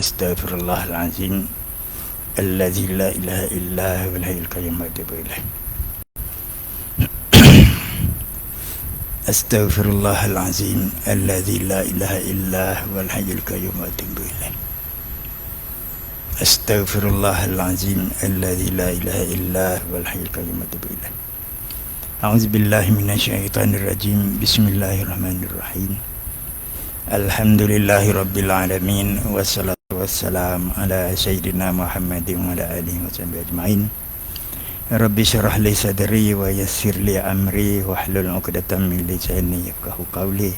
Astaghfirullahalazim alladzi la ilaha illa huwal hayyul qayyum wa atubu ilaih. Astaghfirullahalazim alladzi la ilaha illa huwal hayyul qayyum wa atubu ilaih. Astaghfirullahalazim alladzi la ilaha illa huwal hayyul qayyum wa atubu ilaih. A'udzubillahi minasyaitonir rajim. Bismillahirrahmanirrahim. Alhamdulillahi rabbil alamin, wassalatu wassalam ala sayyidina Muhammadin wa ala alihi wa sahbihi ajma'in. Rabbi syrah li sadri wa yassir li amri wahlul 'uqdatam min lisani yafqahu qawli.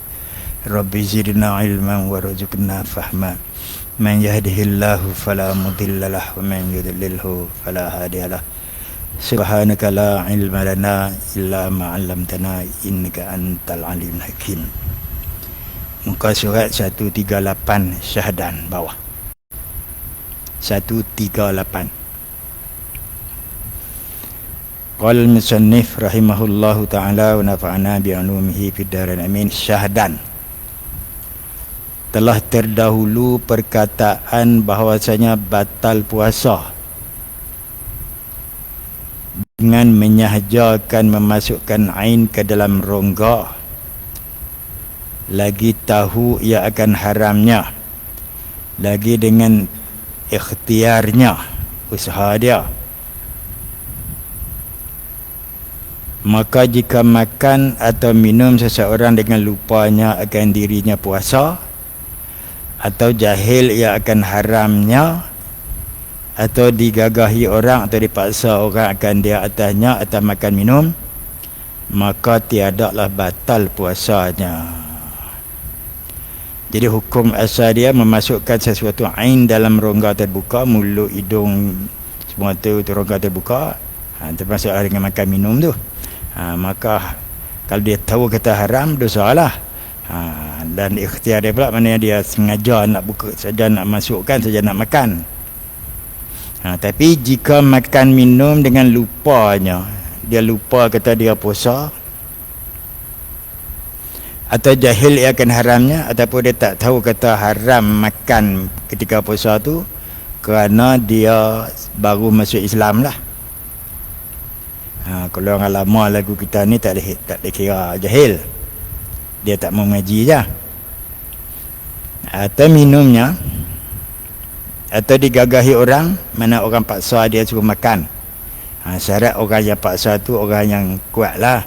Rabbi zidna ilman warzuqna fahma. Man yahdihillahu fala mudilla lahu wa man yudlilhu fala hadiyalah. Subhanaka la ilma lana illa ma 'allamtana innaka antal alimul hakim. Muka surat 138 Syahdan bawah 138. Qala al-musannif rahimahullahu ta'ala wa nafa'ana bi'ulumihi fid dharain amin. Syahdan, telah terdahulu perkataan bahwasanya batal puasa dengan menyahjakan memasukkan ain ke dalam rongga, lagi tahu ia akan haramnya, lagi dengan ikhtiarnya, usaha dia. Maka jika makan atau minum seseorang dengan lupanya akan dirinya puasa, atau jahil ia akan haramnya, atau digagahi orang atau dipaksa orang akan dia atasnya atau makan minum, maka tiadalah batal puasanya. Jadi hukum asal dia memasukkan sesuatu ain dalam rongga terbuka, mulut, hidung, semua tu rongga terbuka, termasuk dengan makan minum tu. Maka kalau dia tahu kata haram, dosa lah. Dan ikhtiar dia pula, maknanya dia sengaja nak buka saja, nak masukkan saja, nak makan. Tapi jika makan minum dengan lupanya, dia lupa kata dia puasa, atau jahil ia akan haramnya, ataupun dia tak tahu kata haram makan ketika puasa tu kerana dia baru masuk Islam lah. Kalau orang lama lagu kita ni tak dikira jahil, dia tak mau mengaji je. Atau minumnya, atau digagahi orang, mana orang paksa dia suruh makan. Syarat orang yang paksa tu orang yang kuat lah.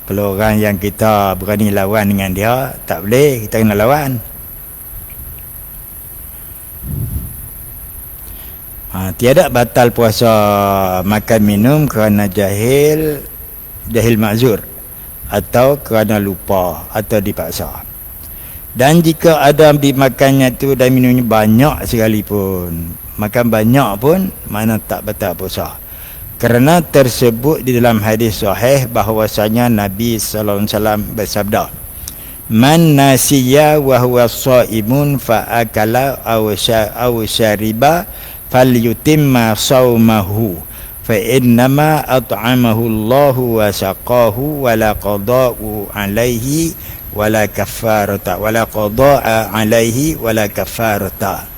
Kalau orang yang kita berani lawan dengan dia, tak boleh, kita kena lawan. Tiada batal puasa makan minum kerana jahil ma'zur, atau kerana lupa atau dipaksa. Dan jika ada dimakannya tu dan minumnya banyak sekalipun, makan banyak pun, mana tak batal puasa. Kerana tersebut di dalam hadis sahih bahwasanya Nabi sallallahu alaihi wasallam bersabda, "Man nasiya wa huwa shaimun fa akala aw syariba falyutimma shaumahu fa innama at'amahu Allahu wa saqahu wa la qada'u alaihi wa la kafarata wa la qada'a alaihi wa la kafarata."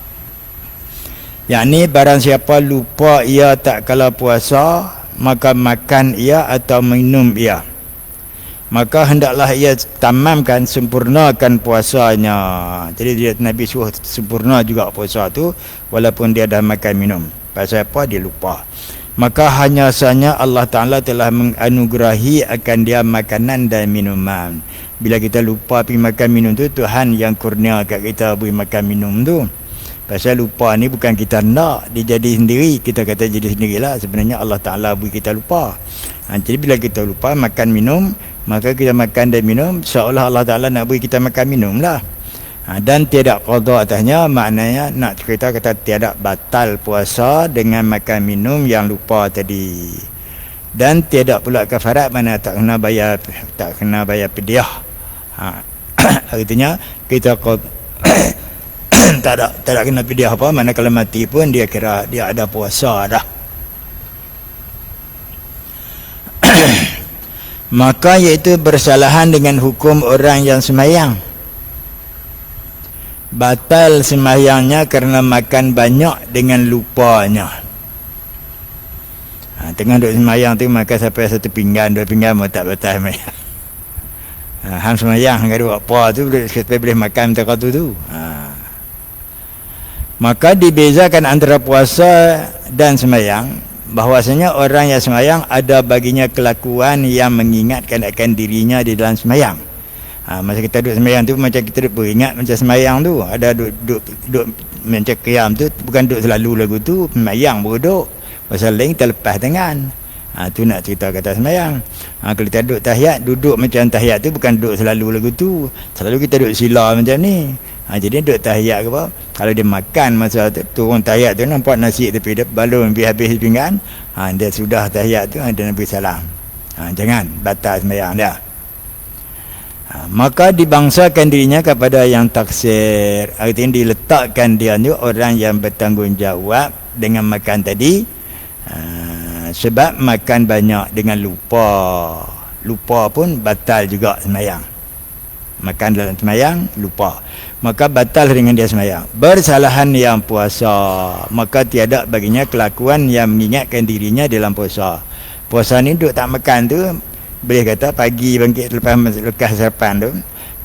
Yakni barang siapa lupa ia tak kala puasa, maka makan ia atau minum ia, maka hendaklah ia tamamkan, sempurnakan puasanya. Jadi dia, Nabi suruh sempurna juga puasa tu walaupun dia dah makan minum. Pasal apa? Dia lupa. Maka hanya sahaja Allah Ta'ala telah menganugerahi akan dia makanan dan minuman. Bila kita lupa pergi makan minum tu, Tuhan yang kurnia kat kita beri makan minum tu. Pasal lupa ni bukan kita nak, dia jadi sendiri. Kita kata jadi sendirilah, sebenarnya Allah Ta'ala beri kita lupa. Jadi bila kita lupa makan minum, maka kita makan dan minum seolah Allah Ta'ala nak beri kita makan minum lah. Dan tiada qada atasnya, maknanya nak cerita kata tiada batal puasa dengan makan minum yang lupa tadi. Dan tiada pula kafarat, mana tak kena bayar fidyah. Artinya kita tak ada kena fidyah apa, mana kalau mati pun dia kira dia ada puasa dah. Maka iaitu bersalahan dengan hukum orang yang semayang. batal sembahyangnya kerana makan banyak dengan lupanya. Tengah duduk sembahyang tu makan sampai 1 pinggan 2 pinggan mau tak batal sembahyang. Ham sembahyang gaduh apa tu boleh makan macam tu. Maka dibezakan antara puasa dan sembahyang, bahwasanya orang yang sembahyang ada baginya kelakuan yang mengingatkan akan dirinya di dalam sembahyang. Masa kita duduk sembahyang tu macam kita duduk beringat macam sembahyang tu. Ada duduk macam qiyam tu bukan duduk selalu lagu tu, sembahyang baru duduk. Pasal lain kita lepas tangan. Tu nak cerita kata sembahyang. Kalau kita duduk tahiyat, duduk macam tahiyat tu bukan duduk selalu lagu tu. Selalu kita duduk sila macam ni. Jadi duduk tahiyat ke apa? Kalau dia makan masa tu, turun tahiyat tu nampak nasi tepi dia balon habis pinggan, dia sudah tahiyat tu dia Nabi salam. Jangan batal sembahyang dia. Maka dibangsakan dirinya kepada yang taksir. Artinya diletakkan dia ni orang yang bertanggungjawab dengan makan tadi. Sebab makan banyak dengan lupa pun batal juga sembahyang. Makan dalam sembahyang lupa, maka batal dengan dia sembahyang. Bersalahan yang puasa, maka tiada baginya kelakuan yang mengingatkan dirinya dalam puasa. Puasa ni duduk tak makan tu, boleh kata pagi bangkit lepas sarapan tu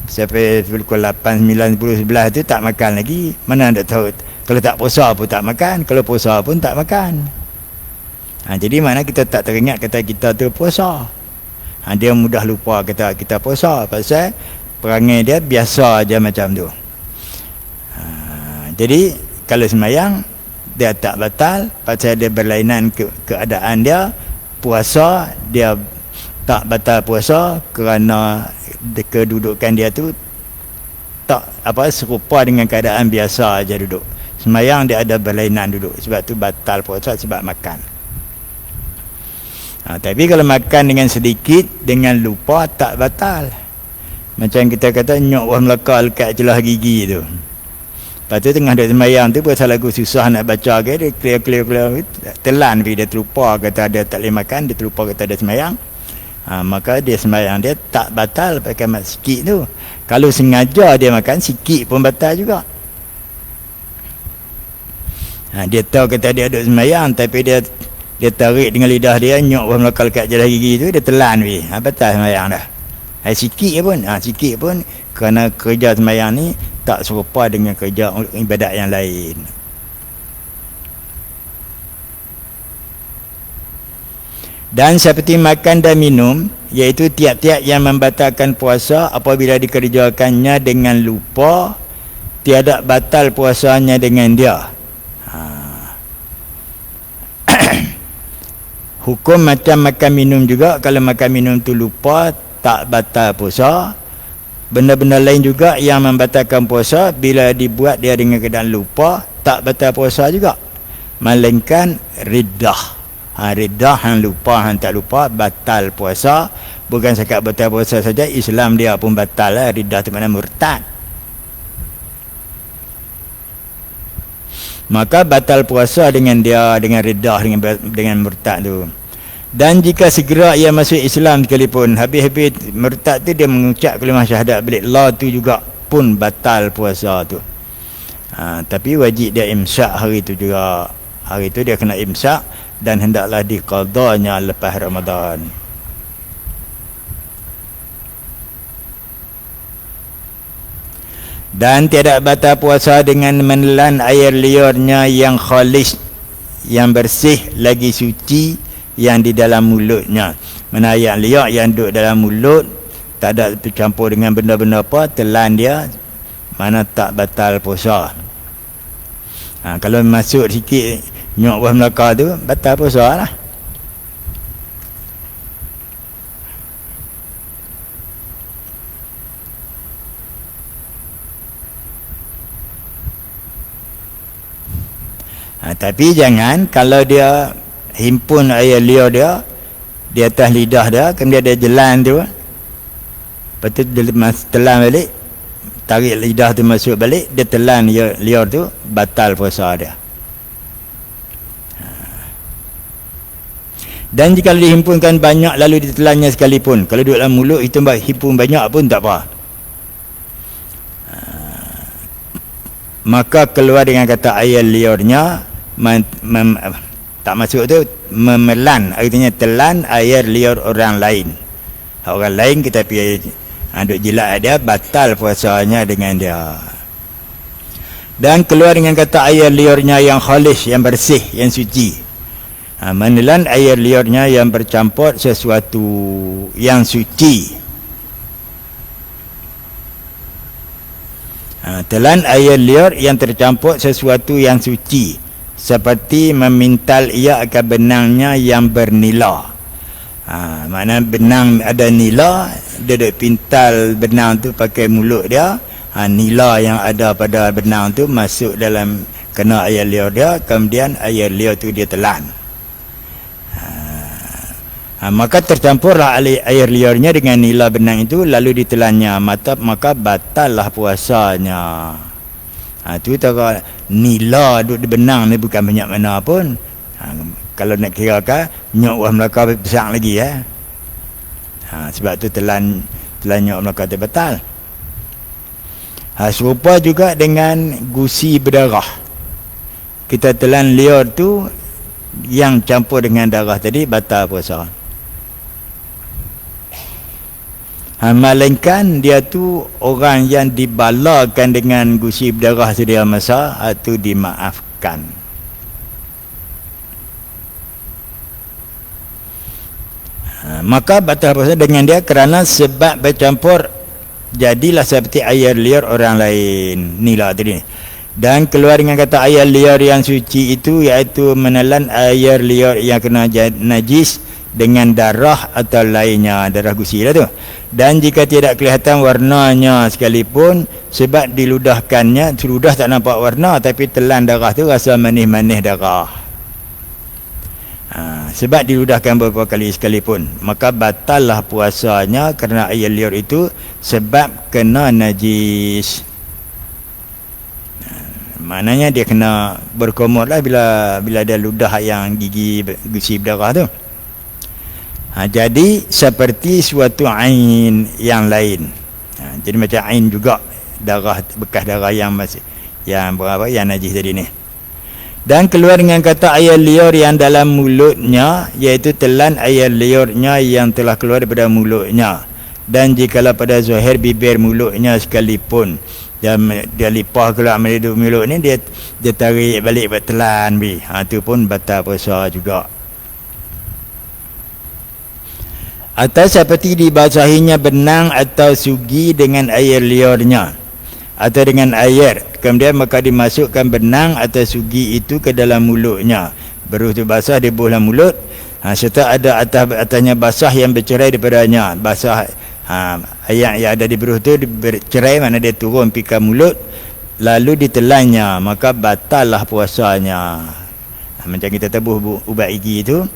sampai pukul 8, 9, 10, 11 tu tak makan lagi. Mana nak tahu, kalau tak puasa pun tak makan, kalau puasa pun tak makan. Jadi mana kita tak teringat kata kita tu puasa. Dia mudah lupa kata kita puasa pasal perangai dia biasa aja macam tu. Jadi kalau sembahyang dia tak batal pasal dia berlainan keadaan dia. Puasa dia tak batal puasa kerana kedudukan dia tu tak serupa dengan keadaan biasa aja duduk. Sembahyang dia ada berlainan duduk, sebab tu batal puasa sebab makan. Tapi kalau makan dengan sedikit dengan lupa tak batal. Macam kita kata nyok buah Melaka lekat celah gigi tu. Lepas tu tengah duduk sembahyang tu pasal lagu susah nak baca ke, dia clear telan dia terlupa kata dia tak boleh makan, dia terlupa kata dia sembahyang. Maka dia sembahyang dia tak batal pakai mat sikit tu. Kalau sengaja dia makan sikit pun batal juga. Dia tahu kata dia duduk sembahyang tapi dia tarik dengan lidah dia nyok buah Melaka lekat celah gigi tu, dia telan batal sembahyang dah. Sikit pun kerana kerja sembahyang ni tak serupa dengan kerja ibadat yang lain. Dan seperti makan dan minum, iaitu tiap-tiap yang membatalkan puasa apabila dikerjakannya dengan lupa, tiada batal puasanya dengan dia. Hukum macam makan minum juga, kalau makan minum tu lupa tak batal puasa. Benda-benda lain juga yang membatalkan puasa bila dibuat dia dengan keadaan lupa tak batal puasa juga, melainkan riddah. Riddah yang lupa, yang tak lupa batal puasa. Bukan sekat batal puasa saja, Islam dia pun batal lah. Riddah tu makna murtad. Maka batal puasa dengan dia, dengan riddah, dengan murtad tu. Dan jika segera ia masuk Islam sekalipun, habis-habis murtad tu dia mengucap kalimah syahadat balik, la tu juga pun batal puasa tu. Tapi wajib dia imsak hari tu juga. Hari tu dia kena imsak dan hendaklah diqadanya lepas Ramadan. Dan tiada batal puasa dengan menelan air liurnya yang khalis, yang bersih lagi suci, yang di dalam mulutnya. Mana air liur yang duduk dalam mulut tak ada tercampur dengan benda-benda apa, telan dia, mana tak batal puasa. Kalau masuk sikit nyok buah Melaka tu batal puasa lah. Tapi jangan kalau dia himpun air liur dia di atas lidah dia, kemudian dia jelan tu, lepas tu dia telan balik, tarik lidah tu masuk balik, dia telan liur tu, batal puasa dia. Dan jika dihimpunkan banyak lalu ditelannya sekalipun, kalau duduk dalam mulut itu himpun banyak pun tak apa. maka keluar dengan kata air liurnya tak masuk tu memelan, artinya telan air liur orang lain. Orang lain kita pergi duk jilat dia, batal puasanya dengan dia. Dan keluar dengan kata air liurnya yang khalis, yang bersih, yang suci. Menelan air liurnya yang bercampur sesuatu yang suci. Telan air liur yang tercampur sesuatu yang suci, seperti memintal ia akan benangnya yang bernila. Maknanya benang ada nila, dia duk pintal benang tu pakai mulut dia. Nila yang ada pada benang tu masuk dalam kena air liur dia, kemudian air liur tu dia telan. Maka tercampurlah air liurnya dengan nila benang itu, lalu ditelannya, maka batallah puasanya. Itu tak nila duduk di benang ni bukan banyak mana pun. Kalau nak kira kan nyok wah Melaka besar lagi sebab tu telan nyok Melaka tu batal. Serupa juga dengan gusi berdarah. Kita telan liur tu yang campur dengan darah tadi, batal puasa. Melainkan dia tu orang yang dibalakan dengan gusi berdarah sedia masa, itu dimaafkan. Maka batal puasa dengan dia kerana sebab bercampur jadilah seperti air liur orang lain. Inilah tadi. Dan keluar dengan kata air liur yang suci itu, iaitu menelan air liur yang kena najis dengan darah atau lainnya, darah gusi lah tu. Dan jika tidak kelihatan warnanya sekalipun, sebab diludahkannya, ludah tak nampak warna, tapi telan darah tu rasa manis-manis darah. Sebab diludahkan beberapa kali sekalipun, maka batallah puasanya kerana air liur itu sebab kena najis. Maknanya dia kena berkumur lah bila ada ludah yang gigi gusi berdarah tu. Jadi seperti suatu ain yang lain. Jadi macam ain juga, darah, bekas darah yang masih yang najis tadi ni. Dan keluar dengan kata air liur yang dalam mulutnya, iaitu telan air liurnya yang telah keluar daripada mulutnya. Dan jikalau pada zahir bibir mulutnya sekalipun, dia lipah keluar dari mulut ni, dia tarik balik telan itu pun batal puasa juga. Atau seperti dibasahinya benang atau sugi dengan air liurnya, atau dengan air, kemudian maka dimasukkan benang atau sugi itu ke dalam mulutnya. Beruh tu basah, dibuh dalam mulut, serta ada atasnya basah yang bercerai daripadanya. Basah air yang ada di beruh tu bercerai, mana dia turun pergi ke mulut, lalu ditelannya, maka batallah puasanya. Macam kita tabuh ubat gigi tu,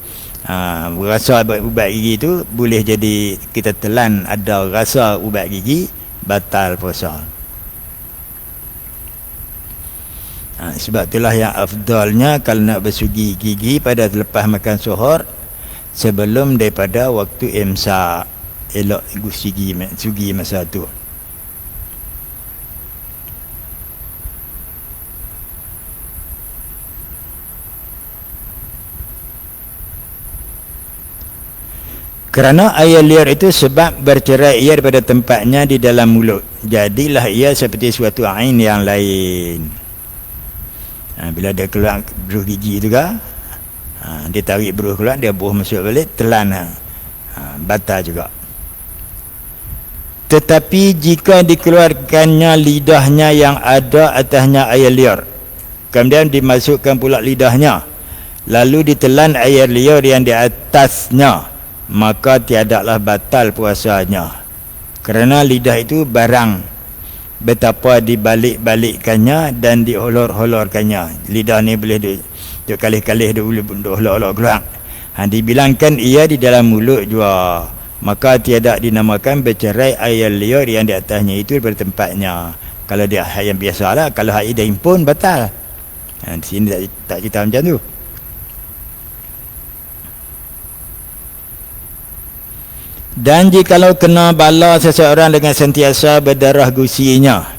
rasa ubat gigi tu boleh jadi kita telan ada rasa ubat gigi, batal puasa. Sebab itulah yang afdalnya kalau nak bersugi gigi pada selepas makan suhur, sebelum daripada waktu imsak, elok sugi masa tu. Kerana air liur itu sebab bercerai ia daripada tempatnya di dalam mulut, jadilah ia seperti suatu ain yang lain. Bila dia keluar beruh gigi juga, dia tarik beruh keluar, dia buah masuk balik, telan, batal juga. Tetapi jika dikeluarkannya lidahnya yang ada atasnya air liur, kemudian dimasukkan pula lidahnya, lalu ditelan air liur yang di atasnya, maka tiadalah batal puasanya. Kerana lidah itu barang, betapa dibalik-balikkannya dan diholor-holorkannya. Lidah ni boleh duk kalih-kalih duk holor-holor keluar. Dibilangkan ia di dalam mulut juga, maka tiada dinamakan bercerai air liur yang di atasnya itu daripada tempatnya. Kalau dia yang biasalah, kalau haid dah impun, batal. Di sini tak cerita macam tu. Dan jikalau kena bala seseorang dengan sentiasa berdarah gusinya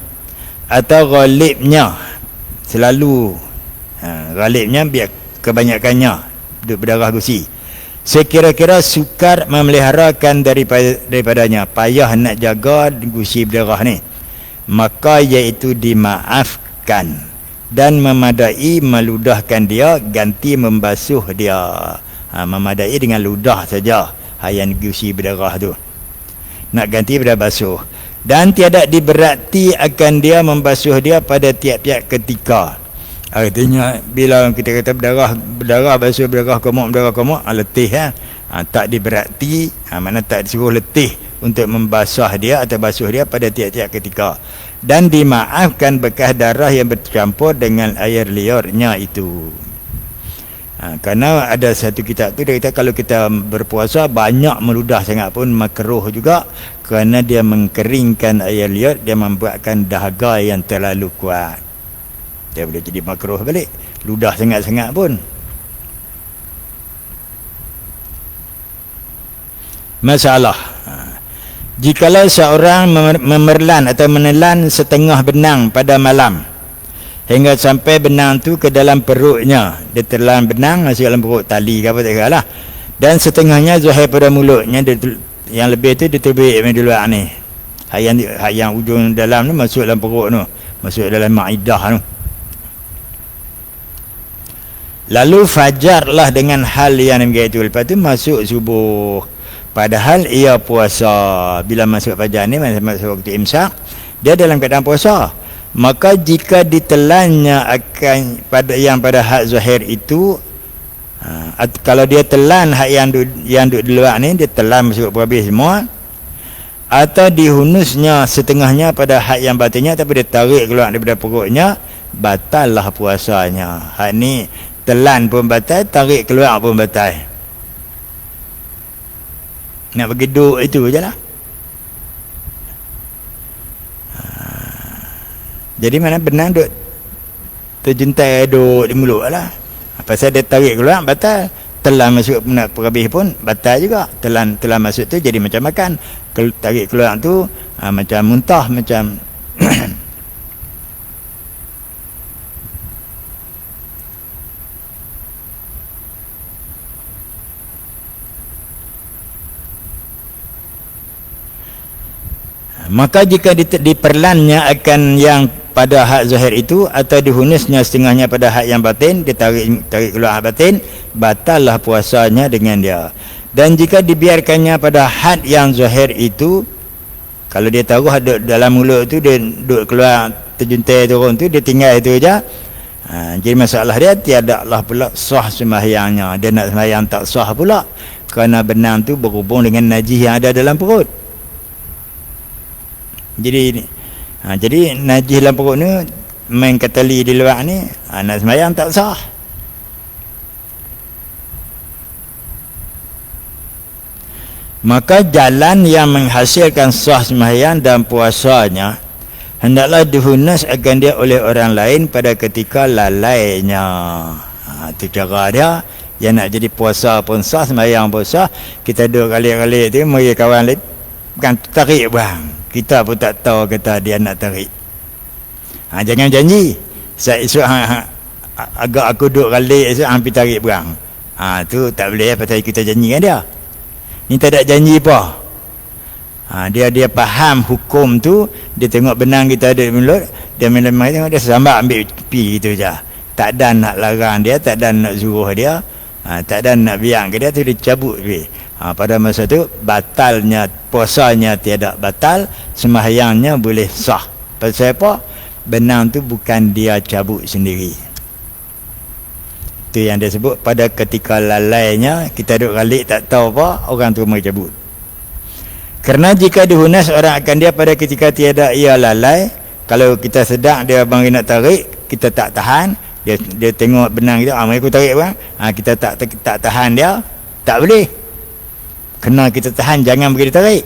atau ghalibnya, selalu ghalibnya biar kebanyakannya duduk berdarah gusi. Sekira-kira sukar memeliharakan daripadanya, payah nak jaga gusi berdarah ni, maka iaitu dimaafkan dan memadai meludahkan dia, ganti membasuh dia. Memadai dengan ludah saja yang gusi berdarah tu, nak ganti pada basuh. Dan tiada diberati akan dia membasuh dia pada tiap-tiap ketika. Artinya bila kita kata berdarah basuh berdarah komok letih tak diberati, mana tak disuruh letih untuk membasuh dia atau basuh dia pada tiap-tiap ketika. Dan dimaafkan bekas darah yang bercampur dengan air liurnya itu. Kerana ada satu kitab tu dia kata kalau kita berpuasa banyak meludah sangat pun makruh juga, kerana dia mengkeringkan air liur, dia membuatkan dahaga yang terlalu kuat, dia boleh jadi makruh balik, ludah sangat-sangat pun. Masalah, jikalau seorang memerlan atau menelan setengah benang pada malam hingga sampai benang tu ke dalam perutnya, dia telan benang masuk dalam perut, tali ke apa tak kira lah, dan setengahnya zahir pada mulutnya, yang lebih tu dia terbit di luar ni, yang ujung dalam ni masuk dalam perut tu, masuk dalam ma'idah tu. Lalu fajarlah dengan hal yang demikian itu, lepas tu masuk subuh, padahal ia puasa. Bila masuk fajar ni, masuk waktu imsak, dia dalam keadaan puasa. Maka jika ditelannya akan pada hak zahir itu, kalau dia telan hak yang duduk di luar ni, dia telan masuk habis semua, atau dihunusnya setengahnya pada hak yang batinnya, tapi dia tarik keluar daripada perutnya, batallah puasanya. Hak ni telan pun batal, tarik keluar pun batal. Nak bagi duduk itu je lah. Jadi mana benang duk terjuntai duk di mulut lah. Pasal dia tarik keluar batal, telan masuk nak perhabis pun batal juga. Telan masuk tu jadi macam makan, tarik keluar tu macam muntah, macam maka jika diperlannya akan yang pada hak zahir itu, atau dihunusnya setengahnya pada hak yang batin, ditarik keluar hak batin, batallah puasanya dengan dia. Dan jika dibiarkannya pada had yang zahir itu, kalau dia taruh dalam mulut tu, dia duduk keluar terjuntai turun tu, dia tinggal itu aja, jadi masalah dia tiada lah pula sah sembahyangnya. Dia nak sembahyang tak sah pula, kerana benang tu berhubung dengan najis yang ada dalam perut. Jadi najis dalam perut ni main katali di luar ni, nak sembahyang tak sah. Maka jalan yang menghasilkan sah sembahyang dan puasanya hendaklah dihunus akan dia oleh orang lain pada ketika lalainya. Itu cara dia. Yang nak jadi puasa pun sah, sembahyang pun sah. Kita duduk kali-kali tu mari kawan lain, bukan tarik bang, kita pun tak tahu kata dia nak tarik. Jangan janji saya esok agak aku duduk kali esok hampir tarik berang. Tu tak boleh, pasal kita janji dengan dia. Ni tak ada janji apa. Dia faham hukum tu, dia tengok benang kita ada di mulut, dia main-main tengok, dia sambar ambil pi gitu je. Tak ada nak larang dia, tak ada nak suruh dia, tak ada nak biang ke dia, tu dia cabut pi. Pada masa tu batalnya puasanya tiada batal, sembahyangnya boleh sah. Pasal apa? Benang tu bukan dia cabut sendiri. Itu yang dia sebut pada ketika lalainya, kita duduk galik tak tahu apa, orang tu mari cabut. Kerana jika dihunus orang akan dia pada ketika tiada ia lalai, kalau kita sedang dia abang nak tarik, kita tak tahan, dia tengok benang kita, mari aku tarik bang, kita tak tahan dia, tak boleh. Kena kita tahan, jangan bagi dia tarik.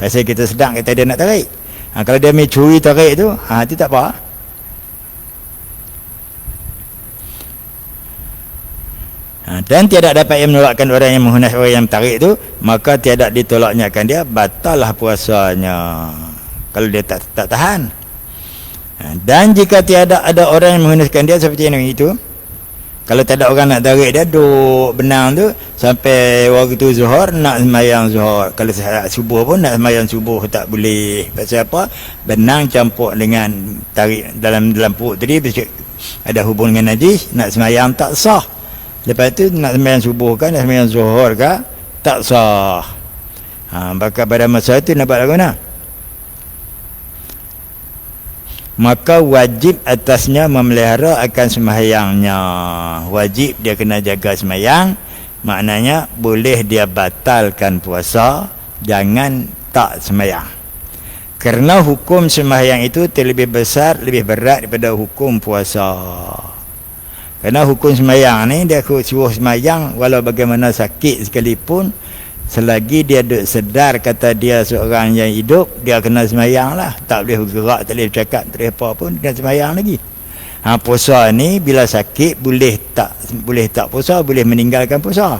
Pasal kita sedang kata dia nak tarik. Kalau dia main curi tarik tu, itu tak apa. Dan tiada dapat yang menolakkan orang yang menghunus orang yang tarik tu, maka tiada ditolaknya akan dia, batallah puasanya kalau dia tak tahan. Dan jika tiada ada orang yang menggunakan dia seperti yang itu, kalau tak ada orang nak tarik dia, duduk benang tu sampai waktu zuhur nak sembahyang zuhur. Kalau subuh pun nak sembahyang subuh tak boleh. Pasal apa? Benang campur dengan tarik dalam perut tadi ada hubung dengan najis, nak sembahyang tak sah. Lepas tu nak sembahyang subuh kan, nak sembahyang zuhur kan, tak sah. Maka pada masa itu nak buat lagu mana? Maka wajib atasnya memelihara akan sembahyangnya. Wajib dia kena jaga sembahyang. Maknanya boleh dia batalkan puasa, jangan tak sembahyang. Kerana hukum sembahyang itu terlebih besar, lebih berat daripada hukum puasa. Kerana hukum sembahyang ni dia suruh sembahyang walau bagaimana sakit sekalipun, selagi dia duduk sedar kata dia seorang yang hidup, dia kena sembahyang lah. Tak boleh bergerak, tak boleh bercakap, tak boleh apa pun, dia kena sembahyang lagi. Puasa ni bila sakit boleh tak puasa, boleh meninggalkan puasa.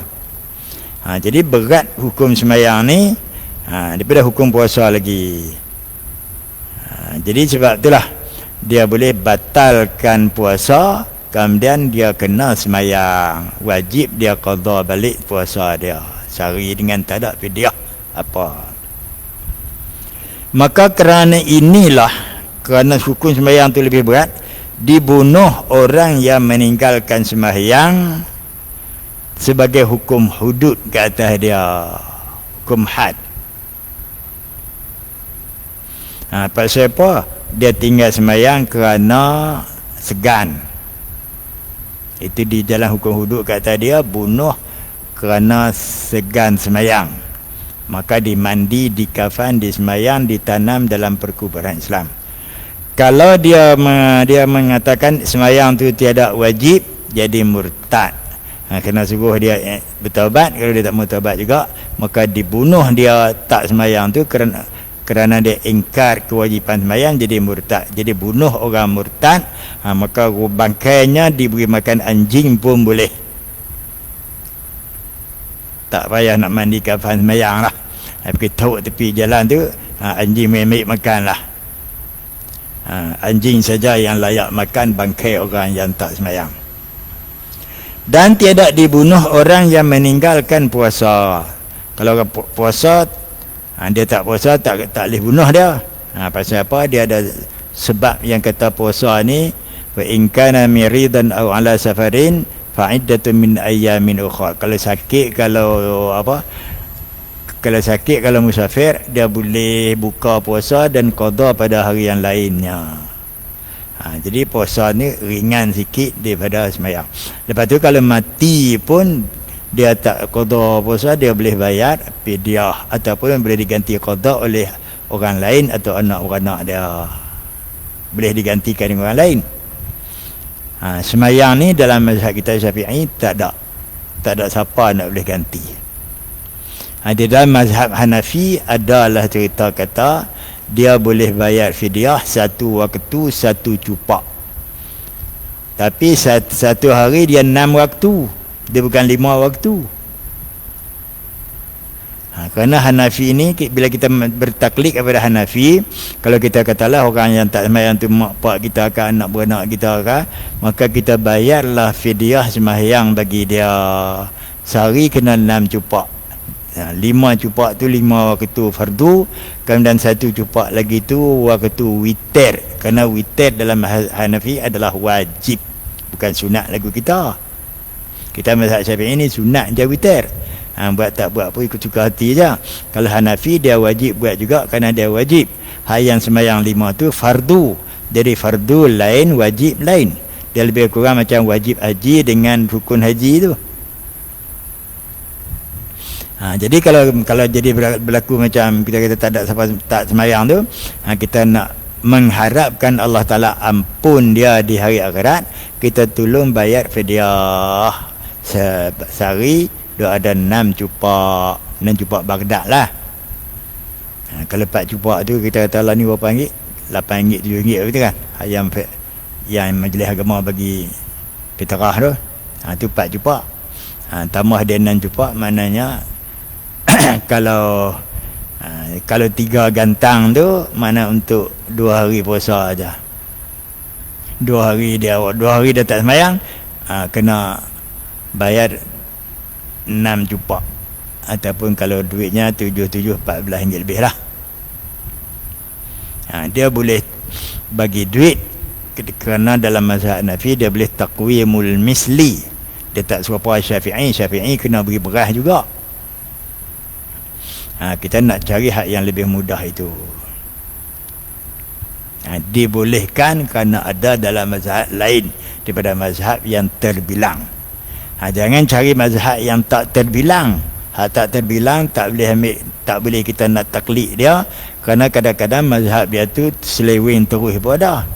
Jadi berat hukum sembahyang ni daripada hukum puasa lagi. Jadi sebab itulah dia boleh batalkan puasa, kemudian dia kena sembahyang. Wajib dia qada balik puasa dia sehari dengan tak ada fidyah apa. Maka kerana inilah, kerana hukum sembahyang tu lebih berat, dibunuh orang yang meninggalkan sembahyang sebagai hukum hudud ke atas dia, hukum had. Pasal apa? Dia tinggal sembahyang kerana segan. Itu di dalam hukum hudud ke atas dia, bunuh kerana segan sembahyang. Maka dimandi, dikafan, disembahyang, ditanam dalam perkuburan Islam. Kalau dia mengatakan sembahyang tu tiada wajib, jadi murtad. Kena suruh dia bertaubat. Kalau dia tak mau taubat juga, maka dibunuh dia tak sembahyang tu kerana dia ingkar kewajipan sembahyang, jadi murtad. Jadi bunuh orang murtad, maka bangkainya diberi makan anjing pun boleh. Tak payah nak mandi kafan sembahyang lah. Pergi tahu tepi jalan tu, anjing ambil makan lah. Anjing saja yang layak makan bangkai orang yang tak sembahyang. Dan tiada dibunuh orang yang meninggalkan puasa. Kalau orang puasa, dia tak puasa, tak boleh bunuh dia. Pasal apa? Dia ada sebab yang kata puasa ni, wa in kana miridan aw ala safarin fa'iddatun min ayyamin ukhra. Kalau sakit, kalau musafir, dia boleh buka puasa dan qada pada hari yang lainnya. Jadi puasa ni ringan sikit daripada sembahyang. Lepas tu kalau mati pun dia tak qada puasa, dia boleh bayar fidyah ataupun boleh diganti qada oleh orang lain atau anak-anak dia. Boleh digantikan dengan orang lain. Sembahyang ni dalam mazhab kita Syafi'i tak ada siapa nak boleh ganti. Di dalam mazhab Hanafi adalah cerita kata dia boleh bayar fidyah satu waktu satu cupak. Tapi satu hari dia 6 waktu, dia bukan 5 waktu. Kerana Hanafi ni, bila kita bertaklid kepada Hanafi, kalau kita katalah orang yang tak sembahyang tu mak pak kita ke, anak beranak kita ke, maka kita bayarlah fidyah sembahyang bagi dia. Sehari kena 6 cupak. 5 cupak tu 5 waktu fardu, kemudian 1 cupak lagi tu waktu witir. Kerana witir dalam Hanafi adalah wajib, bukan sunat lagu kita. Kita mazhab Syafi'i ni sunat je witir. Buat tak buat pun ikut suka hati je. Kalau Hanafi dia wajib buat juga kerana dia wajib. Yang sembahyang 5 tu fardu. Jadi fardu lain, wajib lain. Dia lebih kurang macam wajib haji dengan rukun haji tu. Jadi kalau jadi berlaku macam kita kata tak ada siapa tak sembahyang tu, kita nak mengharapkan Allah Ta'ala ampun dia di hari akhirat, kita tolong bayar fidyah sehari. Dia ada 6 cupak Baghdad lah. Kalau 4 cupak tu kita kata lah ni berapa ringgit? 8 ringgit, 7 ringgit begitu kan, yang majlis agama bagi fitrah tu. Tu 4 cupak. Tambah dia 6 cupak, maknanya kalau 3 gantang tu mana untuk 2 hari puasa aja. 2 hari dia 2 hari dia tak sembahyang, kena bayar 6 jupak, ataupun kalau duitnya 14 ringgit lebih lah. Dia boleh bagi duit kerana dalam mazhab Hanafi dia boleh taqwimul misli. Dia tak serupa Syafi'i kena beri beras juga. Kita nak cari hak yang lebih mudah itu. Dibolehkan kerana ada dalam mazhab lain daripada mazhab yang terbilang. Jangan cari mazhab yang tak terbilang. Hak tak terbilang tak boleh ambil, tak boleh kita nak taklid dia, kerana kadang-kadang mazhab dia tu seleweng terus pun ada.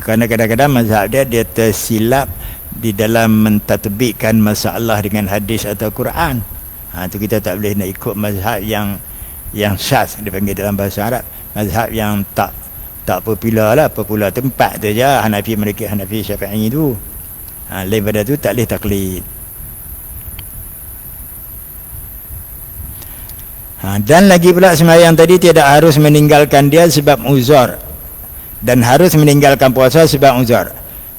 Kerana kadang-kadang mazhab dia tersilap di dalam mentatbikkan masalah dengan hadis atau Quran. Tu kita tak boleh nak ikut mazhab yang syaz dipanggil dalam bahasa Arab. Mazhab yang tak popular lah, popular tempat tu je. Hanafi mereka Hanafi Syafi'i tu. Lain pada tu tak boleh taklid. Dan lagi pula sembahyang tadi tidak harus meninggalkan dia sebab uzur, dan harus meninggalkan puasa sebab uzur.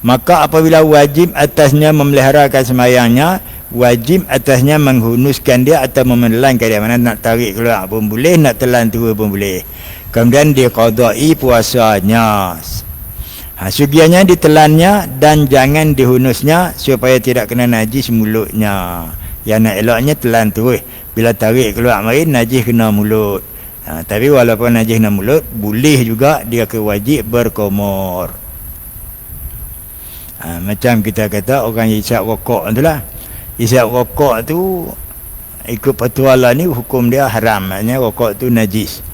Maka apabila wajib atasnya memeliharakan sembahyangnya, wajib atasnya menghunuskan dia atau memelankan dia. Mana nak tarik keluar pun boleh, nak telan tua pun boleh. Kemudian diqadai puasanya. Sugiannya ditelannya dan jangan dihunusnya supaya tidak kena najis mulutnya. Yang nak elaknya telan terus. Bila tarik keluar main, najis kena mulut. Tapi walaupun najis kena mulut, boleh juga dia wajib berkomor. Macam kita kata orang isap rokok tu lah. Isap rokok tu ikut petualah ni hukum dia haram. Maksudnya rokok tu najis.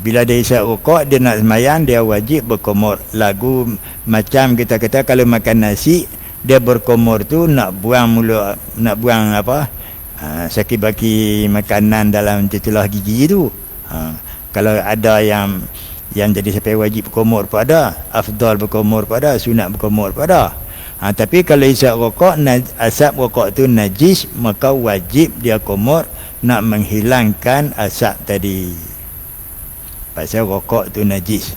Bila dia isap rokok, dia nak sembahyang, dia wajib berkomor. Lagu macam kita kata kalau makan nasi, dia berkomor tu nak buang mulut, nak buang apa, sakit baki makanan dalam cetulah gigi tu. Kalau ada yang jadi sampai wajib berkomor pada, afdal berkomor pada, sunat berkomor pada. Tapi kalau isap rokok, asap rokok tu najis, maka wajib dia komor nak menghilangkan asap tadi. Pasal rokok tu najis.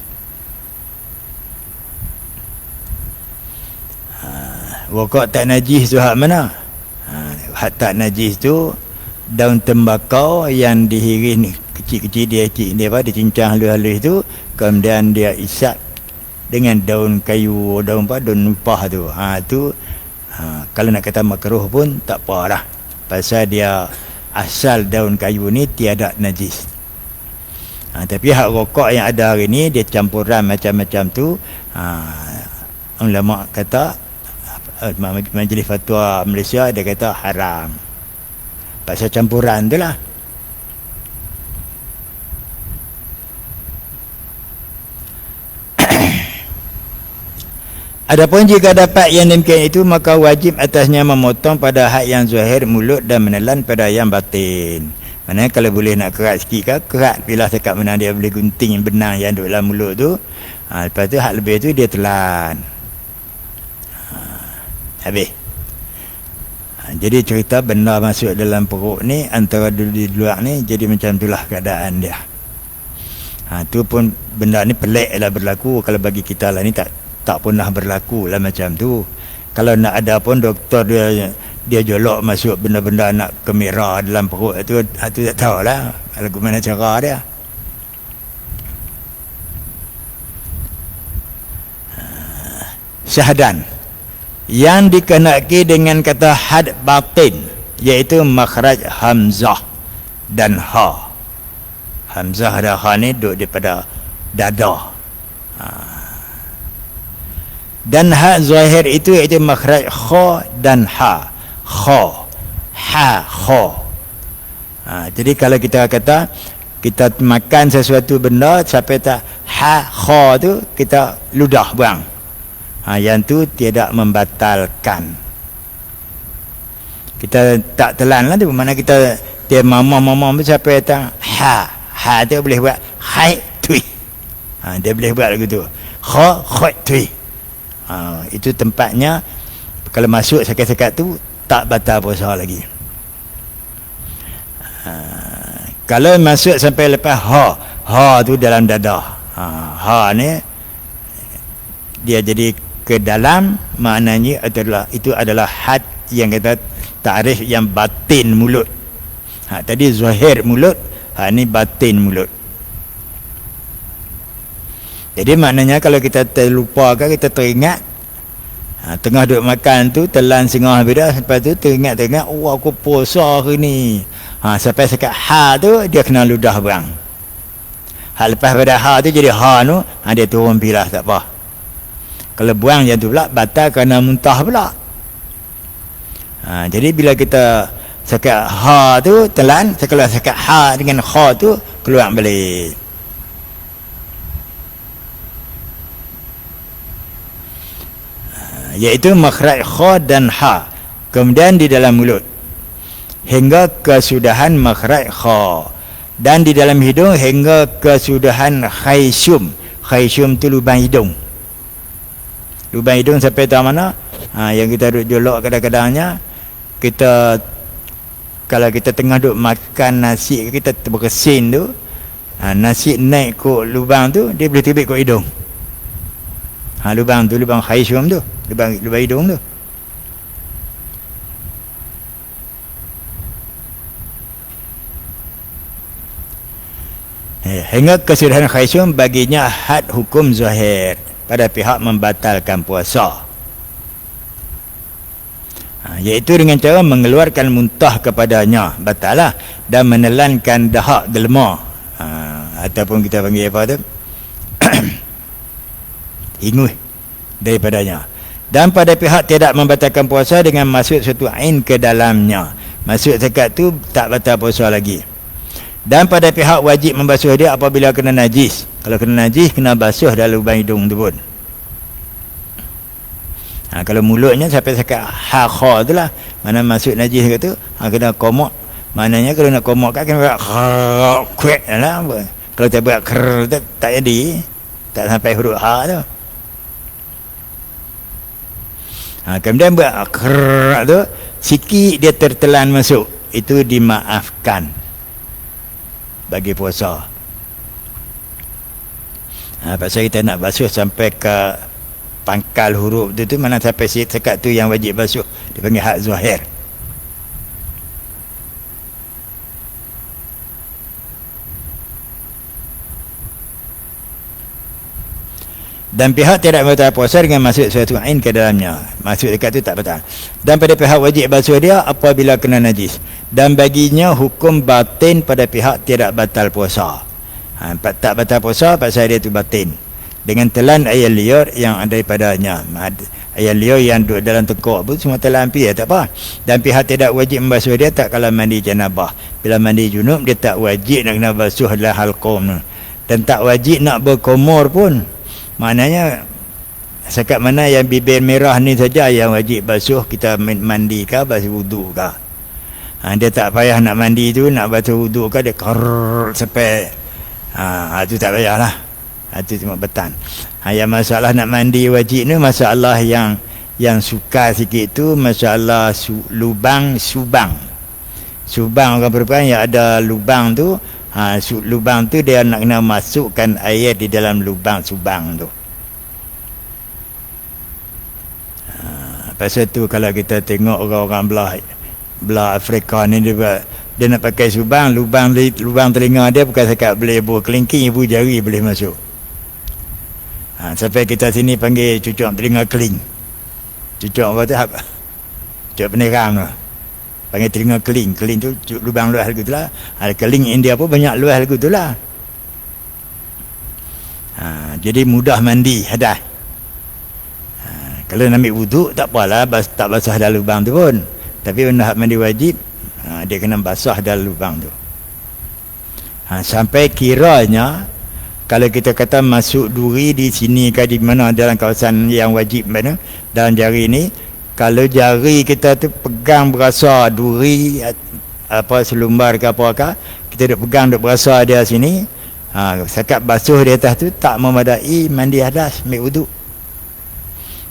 Rokok tak najis tu hak mana? Hak tak najis tu daun tembakau yang dihiris kecil-kecil, dia cincang halus-halus tu, kemudian dia isap dengan daun kayu, daun nupah tu. Kalau nak kata makruh pun tak apalah. Pasal dia asal daun kayu ni tiada najis. Tapi hak rokok yang ada hari ni, dia campuran macam-macam tu. Ulama kata, Majlis Fatwa Malaysia dia kata haram. Pasal campuran tu lah. Adapun jika dapat yang demikian itu, maka wajib atasnya memotong pada hak yang zahir mulut dan menelan pada yang batin. Maknanya kalau boleh nak kerat sikit ke, kerat. Bila sekat mana dia boleh gunting benang yang duduk dalam mulut tu. Lepas tu hak lebih tu dia telan. Habis. Jadi cerita benda masuk dalam perut ni, antara dulu di luar ni, jadi macam itulah keadaan dia. Tu pun benda ni pelik lah berlaku. Kalau bagi kita lah ni tak pernah berlaku lah macam tu. Kalau nak ada pun doktor dia jolok masuk benda-benda nak kamera dalam perut tu tak tahulah lagu mana cara dia. Syahadan yang dikenaki dengan kata had batin, iaitu makhraj hamzah dan ha. Hamzah dan ha ni duduk daripada dada. Dan hak zahir itu iaitu makhraj kha dan ha. Kha, ha, kha. Jadi kalau kita kata kita makan sesuatu benda sampai tak ha, kha tu, kita ludah buang. Yang tu tidak membatalkan. Kita tak telan lah tu. Mana kita dia mama sampai tak ha tu boleh buat hai tui. Dia boleh buat lagu tu. Kha, khoi tui. Itu tempatnya. Kalau masuk sekat-sekat tu tak batal puasa lagi. Kalau masuk sampai lepas ha tu dalam dada. Ha ni dia jadi ke dalam, maknanya itu adalah had yang kita takrif yang batin mulut. Tadi zahir mulut, ni batin mulut. Jadi maknanya kalau kita terlupa ke, kita teringat, tengah duduk makan tu telan sengah beda, lepas tu teringat oh aku puasa hari ni, sampai sekat tu dia kena ludah berang. Lepas pada tu jadi tu, dia turun pilah, tak apa. Kalau buang macam tu pula batal kerana muntah pula. Jadi bila kita sekat tu telan, kalau sekat dengan tu keluar balik. Iaitu makhraj kha dan ha, kemudian di dalam mulut hingga kesudahan makhraj kha, dan di dalam hidung hingga kesudahan khayshum. Khayshum tu lubang hidung. Lubang hidung sampai tahu mana? Yang kita duduk jolok kadang-kadangnya, kita kalau kita tengah duduk makan nasi, kita berkesin tu, nasi naik ke lubang tu, dia boleh tibik ke hidung. Lubang tu, lubang khayshum tu, lubang hidung tu. Hingga kesudahan khayshum baginya had hukum zahir pada pihak membatalkan puasa, iaitu dengan cara mengeluarkan muntah kepadanya, batal lah, dan menelankan dahak gelma, ataupun kita panggil apa tu ingus daripadanya. Dan pada pihak tidak membatalkan puasa dengan masuk satu ain ke dalamnya, masuk sekat tu tak batal puasa lagi. Dan pada pihak wajib membasuh dia apabila kena najis. Kalau kena najis, kena basuh dalam lubang hidung tu pun. Kalau mulutnya sampai sekat ha-kha tu lah, mana masuk najis ke tu, kena komok. Maknanya kalau nak komok kan kena buat kuek lah. Kalau tak buat ker tu tak jadi, tak sampai huruf ha tu. Kemudian buat ker tu, sikit dia tertelan masuk, itu dimaafkan bagi puasa. Pasal kita nak basuh sampai ke pangkal huruf tu mana sampai sekat tu yang wajib basuh, dipanggil hak zahir. Dan pihak tidak batal puasa dengan masuk suatu ain ke dalamnya, masuk dekat tu tak batal. Dan pada pihak wajib basuh dia apabila kena najis, dan baginya hukum batin pada pihak tidak batal puasa. Tak batal puasa pasal dia tu batin, dengan telan air liur yang ada padanya. Air liur yang duduk dalam tengkok pun semua telan api, tak apa. Dan pihak tidak wajib membasuh dia tak kala mandi janabah. Bila mandi junub dia tak wajib nak kena basuh dalam halqum, dan tak wajib nak berkumur pun. Maknanya sekat mana yang bibir merah ni saja yang wajib basuh, kita mandi ke basuh wuduk ke. Dia tak payah nak mandi tu, nak basuh wuduk ke, dia sampai tu tak payahlah. Itu cuma betan. Yang masalah nak mandi wajib ni, masalah yang suka sikit tu, masalah lubang subang. Subang orang perempuan yang ada lubang tu, lubang tu dia nak kena masukkan air di dalam lubang subang tu. Pasal tu kalau kita tengok orang-orang belah Afrika ni, dia nak pakai subang, lubang telinga dia bukan sekat boleh buat kelingking, ibu jari boleh masuk. Sampai kita sini panggil cucuk telinga keling. Cucuk apa tu? Cucuk penerang tu. Panggil telinga keling. Keling tu lubang luas lagu tu lah. Keling India pun banyak luas lagu tu lah. Jadi mudah mandi hadas. Kalau nak ambil wuduk tak apalah, tak basah dalam lubang tu pun. Tapi nak mandi wajib, dia kena basah dalam lubang tu. Sampai kiranya kalau kita kata masuk duri di sini ke di mana dalam kawasan yang wajib mana, dalam jari ni, kalau jari kita tu pegang berasa duri apa selumbar ke apakah, kita duk pegang duk berasa dia sini, sekat basuh di atas tu tak memadai mandi hadas, ambil wuduk.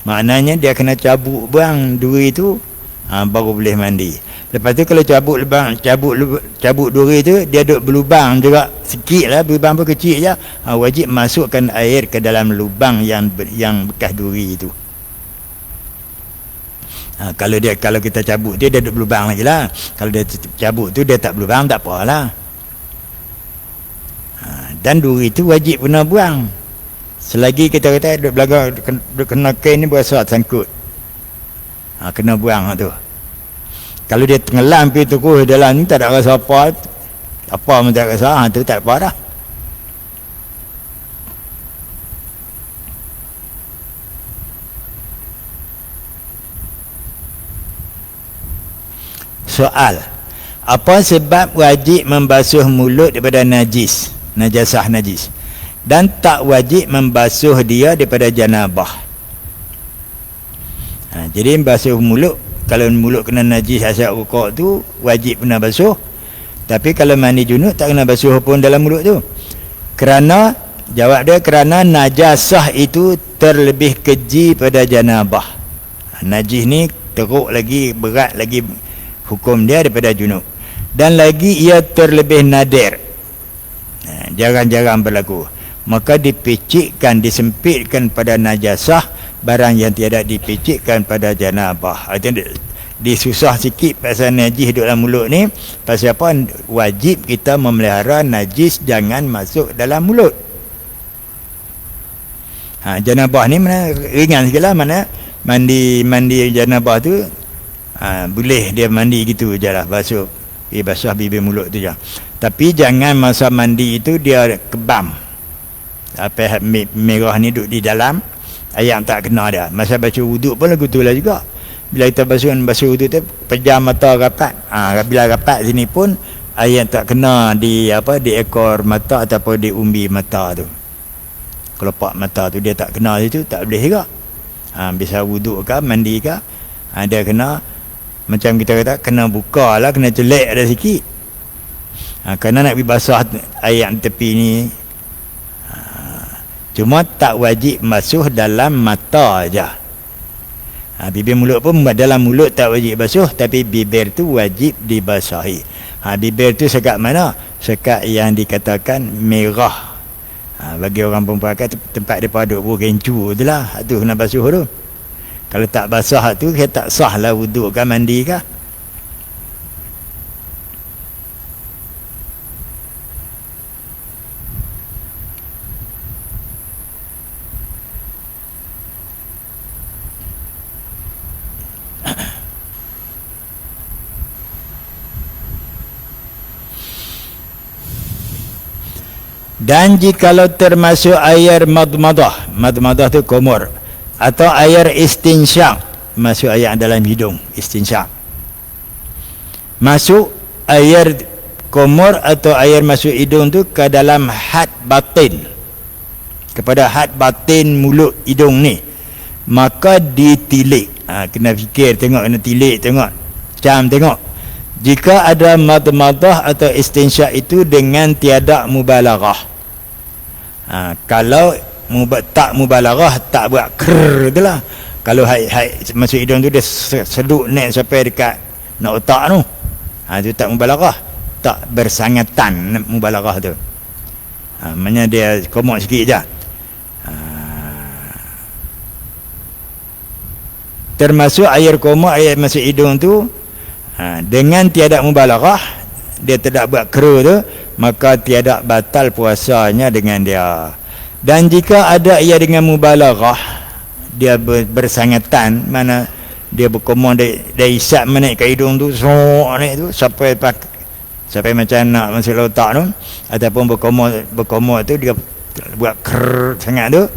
Maknanya dia kena cabut buang duri tu, baru boleh mandi. Lepas tu kalau cabut duri tu, dia duk berlubang juga sikit lah, berlubang pun kecil je, wajib masukkan air ke dalam lubang yang bekas duri itu. Kalau kita cabut dia duk berlubang lagi lah. Kalau dia cabut tu dia tak berlubang, tak apalah. Dan duri tu wajib kena buang. Selagi kita kata duk belakang duk kena kain ni berasa sangkut, kena buang tu. Kalau dia tenggelam pergi terus dalam ni, tak ada rasa apa pun tak rasa, tu tak apa dah. Soal, apa sebab wajib membasuh mulut daripada najasah najis, dan tak wajib membasuh dia daripada janabah? Jadi membasuh mulut, kalau mulut kena najis asap rokok tu wajib kena basuh. Tapi kalau mandi junub tak kena basuh pun dalam mulut tu. Kerana jawab dia, kerana najasah itu terlebih keji pada janabah. Najis ni teruk lagi, berat lagi hukum dia daripada junub. Dan lagi ia terlebih nadir, jarang-jarang berlaku. Maka dipicikkan, disempitkan pada najasah barang yang tiada dipicikkan pada janabah. Disusah sikit pasal najis duduk dalam mulut ni. Pasal apa? Wajib kita memelihara najis jangan masuk dalam mulut. Janabah ni mana ringan sikit lah. Mana mandi janabah tu boleh dia mandi gitu je lah, basuh basah bibir mulut tu je. Tapi jangan masa mandi itu dia kebam, apa merah ni duduk di dalam, air tak kena dia. Masa baca wuduk pun lagu tu lah juga. Bila kita basuh wuduk tu, pejam mata rapat. Bila rapat sini pun air tak kena di ekor mata ataupun di umbi mata tu. Kelopak mata tu dia tak kena situ, tak boleh juga. Bisa wuduk ke mandi ke, dia kena, macam kita kata, kena buka lah, kena celek ada sikit. Kerana nak pergi basah air tepi ni. Cuma tak wajib masuk dalam mata aja. Bibir mulut pun dalam mulut tak wajib basuh, tapi bibir tu wajib dibasahi. Bibir tu sekat mana? Sekat yang dikatakan merah. Bagi orang perempuan kan tempat dia duduk berkencu tu lah, tu kena basuh tu. Kalau tak basah tu, dia tak sah lah wuduk kan, mandi kan. Dan jikalau termasuk air madmadah tu kumur, atau air istinsyak, masuk air dalam hidung, istinsyak, masuk air kumur atau air masuk hidung tu ke dalam had batin, kepada had batin mulut hidung ni, maka ditilik. Kena fikir, tengok, kena tilik, tengok, cam, tengok. Jika ada madmadah atau istinsyak itu dengan tiada mubalaghah. Kalau tak mubalaghah, tak buat krrr tu lah. Kalau masuk hidung tu dia seduk naik sampai dekat nak otak tu, tu tak mubalaghah, tak bersangatan mubalaghah tu. Maknanya dia komok sikit je. Termasuk air komok, air masuk hidung tu, dengan tiada mubalaghah, dia tidak buat krrr tu, maka tiada batal puasanya dengan dia. Dan jika ada ia dengan mubalaghah, dia bersangatan, mana dia berkomong dari isap menaik ke hidung tu, naik tu sampai macam nak masuk otak tu, ataupun berkomong tu dia buat krrr sangat tu,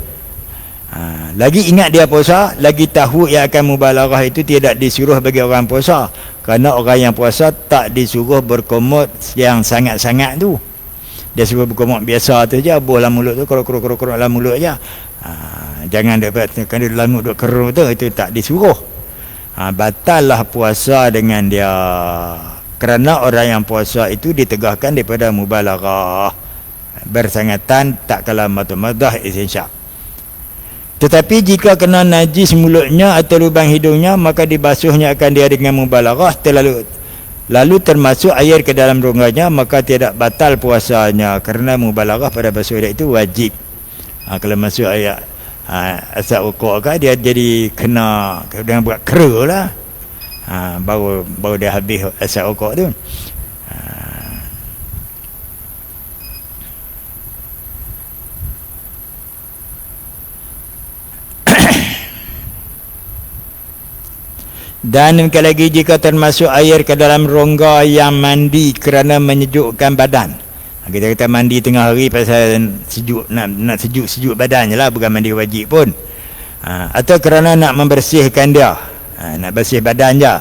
lagi ingat dia puasa, lagi tahu yang akan mubalaghah itu tidak disuruh bagi orang puasa. Kerana orang yang puasa tak disuruh berkomot yang sangat-sangat tu. Dia suruh berkomot biasa tu je, buah dalam mulut tu, keruk dalam mulut je. Jangan dia dalam mulut keruk tu, itu tak disuruh. Batal lah puasa dengan dia. Kerana orang yang puasa itu ditegahkan daripada mubalaghah, bersangatan tak kalah madah istinsyak. Tetapi jika kena najis mulutnya atau lubang hidungnya, maka dibasuhnya akan dia dengan mubalaghah lalu termasuk air ke dalam rongganya, maka tidak batal puasanya kerana mubalaghah pada basuh dia itu wajib. Kalau masuk ayat asal ukur kan, dia jadi kena dengan buat kera lah. Baru dia habis asal ukur tu. Dan demikian lagi jika termasuk air ke dalam rongga yang mandi kerana menyejukkan badan. Kita kata mandi tengah hari pasal sejuk, nak sejuk badan je lah, bukan mandi wajib pun. Atau kerana nak membersihkan dia, nak bersih badan je.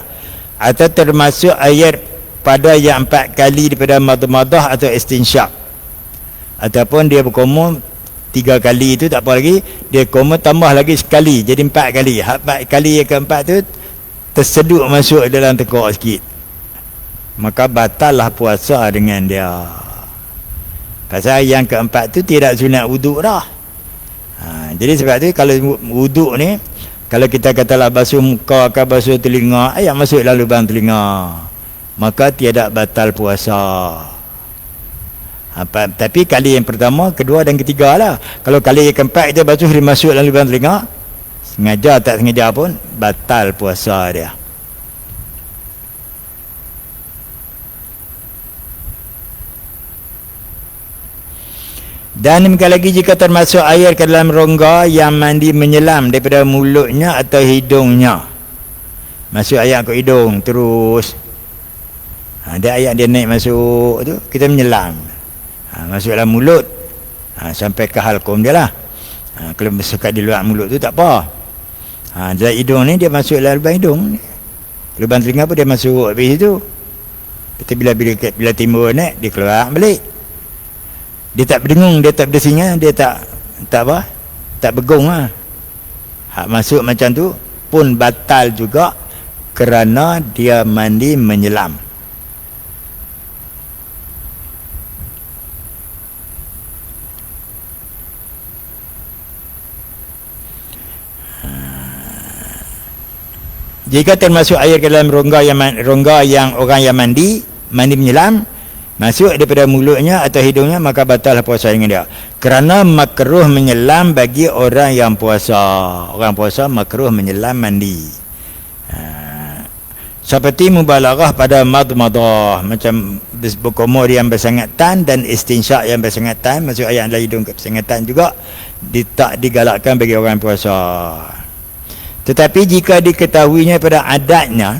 Atau termasuk air pada yang 4 kali daripada madmadah atau istinsyak. Ataupun dia berkumur 3 kali itu tak apa lagi, dia kumur tambah lagi sekali jadi 4 kali. 4 kali yang keempat tu terseduk masuk dalam tekuk sikit, maka batallah puasa dengan dia. Pasal yang keempat tu tidak sunat wuduk dah. Jadi sebab tu kalau wuduk ni, kalau kita katalah basuh muka ke basuh telinga, air masuk dalam lubang telinga, maka tidak batal puasa. Tapi kali yang pertama, kedua dan ketiga lah. Kalau kali yang keempat kita basuh dia masuk dalam lubang telinga, sengaja tak sengaja pun batal puasa dia. Dan demikian lagi jika termasuk air ke dalam rongga yang mandi menyelam daripada mulutnya atau hidungnya. Masuk air ke hidung terus, ada air dia naik masuk tu, kita menyelam, masuk dalam mulut, sampai ke halkum dia lah. Kalau bersekat di luar mulut tu tak apa. Dalam hidung ni dia masuk dalam lubang hidung, lubang telinga pun dia masuk habis situ. Kita bila timbul naik, dia keluar balik. Dia tak berdengung, dia tak berdesingan, dia tak apa, tak bergung lah. Masuk macam tu pun batal juga kerana dia mandi menyelam. Jika termasuk air ke dalam rongga yang orang yang mandi menyelam masuk daripada mulutnya atau hidungnya, maka batal puasa dengan dia. Kerana makruh menyelam bagi orang yang puasa. Orang puasa makruh menyelam mandi. Seperti mubalaghah pada madmadah, macam berkumur yang bersangatan dan istinsyak yang bersangatan, masuk air dalam hidung bersangatan juga, tak digalakkan bagi orang puasa. Tetapi jika diketahuinya pada adatnya,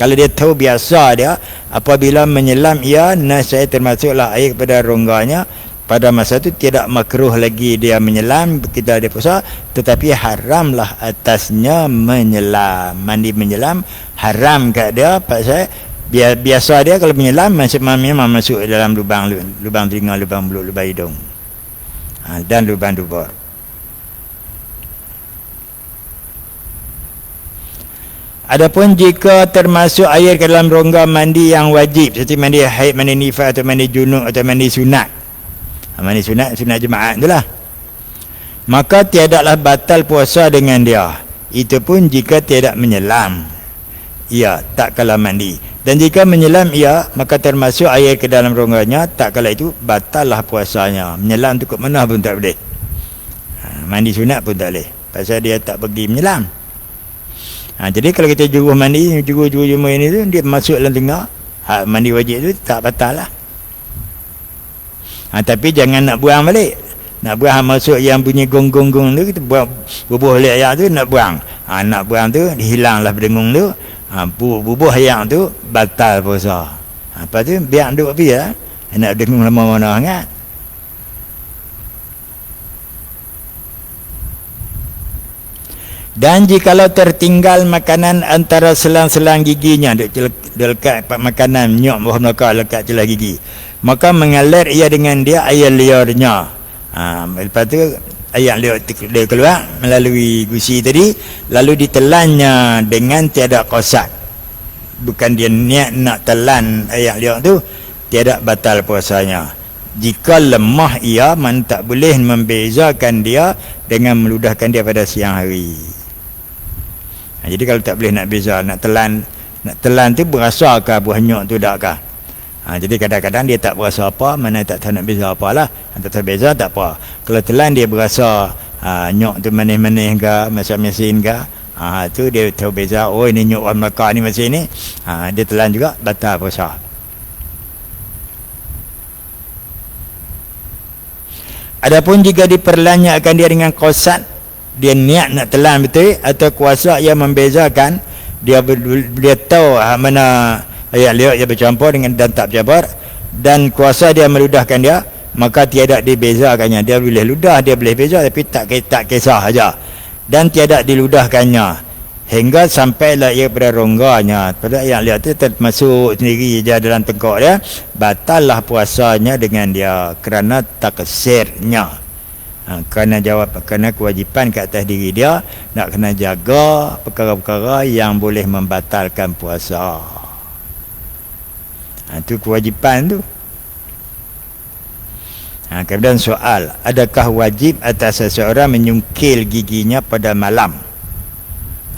kalau dia tahu biasa dia, apabila menyelam ia nasai termasuklah air pada rongganya, pada masa itu tidak makruh lagi dia menyelam, kita ada puasa, tetapi haramlah atasnya menyelam. Mandi menyelam haram kat dia, pasal biasa dia kalau menyelam memang masuk dalam lubang telinga, lubang mulut, lubang hidung, dan lubang dubur. Adapun jika termasuk air ke dalam rongga mandi yang wajib, seperti mandi haid, mandi nifas atau mandi junub atau mandi sunat, mandi sunat jemaah itulah, maka tiadalah batal puasa dengan dia. Itu pun jika tidak menyelam ia tak kala mandi. Dan jika menyelam ia, maka termasuk air ke dalam rongganya, tak kala itu batallah puasanya. Menyelam tu kat mana pun tak boleh. Mandi sunat pun tak boleh, pasal dia tak pergi menyelam. Jadi kalau kita juruh mandi, juruh ini tu, dia masuk dalam tengah, mandi wajib tu tak batal lah. Tapi jangan nak buang balik. Nak buang masuk yang bunyi gong-gong tu, kita buang, bubuh balik air tu nak buang. Nak buang tu, hilanglah berdengung tu, bubuh air tu, batal puasa. Lepas tu biar duduk biar, nak dengung lama mana hangat. Dan jikalau tertinggal makanan antara selang-selang giginya, dekat makanan nyok bawah melaka lekat celah gigi, maka mengalir ia dengan dia air liurnya. Lepas tu air liur dia keluar melalui gusi tadi, lalu ditelannya dengan tiada qasad. Bukan dia niat nak telan air liur tu, tiada batal puasanya. Jika lemah ia, man tak boleh membezakan dia dengan meludahkan dia pada siang hari. Jadi kalau tak boleh nak beza, nak telan tu berasa ke buah nyok tu tak ke? Jadi kadang-kadang dia tak berasa apa, mana tak tahu nak beza apalah. Tak tahu beza tak apa. Kalau telan dia berasa nyok tu manis-manis ke, masin-masin ke, tu dia tahu beza, oh ini nyok orang Melaka ni macam ni. Dia telan juga, batal puasa. Adapun jika diperlanyakan dia dengan qasad, dia niat nak telan betul, atau kuasa yang membezakan, dia tahu mana ayat liat yang bercampur dengan dan tak bercampur, dan kuasa dia meludahkan dia, maka tiada dibezakannya. Dia boleh ludah, dia boleh beza, tapi tak kisah saja, dan tiada diludahkannya hingga sampailah ia pada rongganya. Pada ayat liat itu termasuk sendiri je dalam tengkok dia, batallah puasanya dengan dia kerana taksirnya. Kerana kewajipan ke atas diri dia nak kena jaga perkara-perkara yang boleh membatalkan puasa. Itu kewajipan tu. Kemudian soal, adakah wajib atas seseorang menyungkil giginya pada malam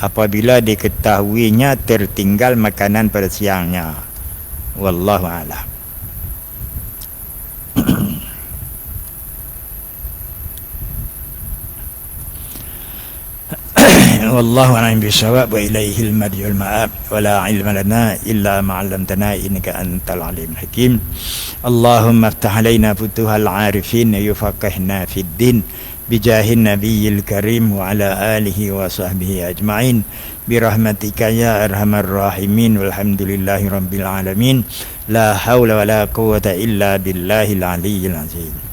apabila diketahuinya tertinggal makanan pada siangnya? Wallahu a'lam. Wallahu a'lam bishawab, wa ilaihil marji'ul ma'ab, wa la ilma lana illa ma 'allamtana innaka antal alimul hakim. Allahumma iftah alaina futuhal 'arifin yufaqihna fid din bijahin nabiyil karim wa ala alihi wa sahbihi ajma'in birahmatika ya arhamar rahimin walhamdulillahi rabbil alamin. La haula wa la quwwata illa billahil aliyyil azim.